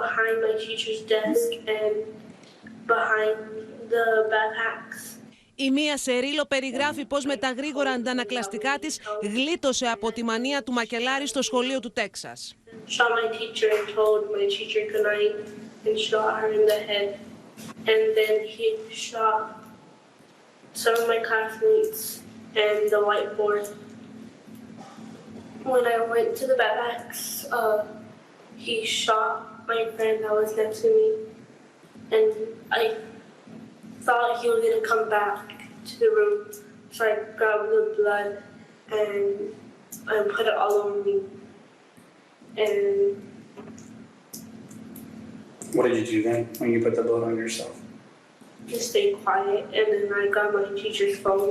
behind my teacher's desk and behind the backpacks. Η μία Σερίλο περιγράφει πώς με τα γρήγορα αντανακλαστικά της γλίτωσε από τη μανία του μακελάρι στο σχολείο του Τέξας. Shot my teacher and told my teacher good night and shot her in the head. And then he shot some of my classmates and the whiteboard. When I went to the backpacks, he shot my friend that was next to me. And I thought he was going to come back to the room. So I grabbed the blood and put it all over me. And what did you do then when you put the blood on yourself? Just stay quiet, and then I got my teacher's phone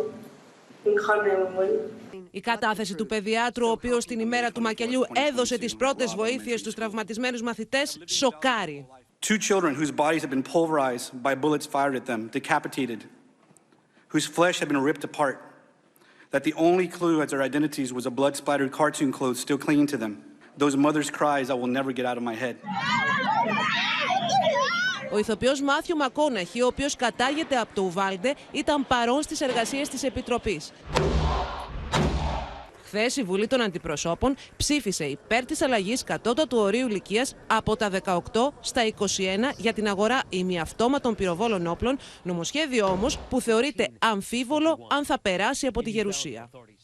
and called 911. Η κατάθεση του παιδιάτρου, ο οποίος την ημέρα του Μακελιού έδωσε τις πρώτες βοήθειες στους τραυματισμένους μαθητές, σοκάρει. Two children whose bodies have been pulverized by bullets fired at them, decapitated, whose flesh had been ripped apart, that the only clue as their identities was a blood-splattered cartoon clothes still clinging to them. Those mothers' cries I will never get out of my head. Ο ηθοποιός Μάθιου Μακόναχη, ο οποίος κατάγεται από το Ουβάλντε, ήταν παρόν στις εργασίες της Επιτροπής. Χθες η Βουλή των Αντιπροσώπων ψήφισε υπέρ της αλλαγής κατώτατου ορίου ηλικίας από τα 18 στα 21 για την αγορά ημιαυτόματων πυροβόλων όπλων, νομοσχέδιο όμως που θεωρείται αμφίβολο αν θα περάσει από τη Γερουσία.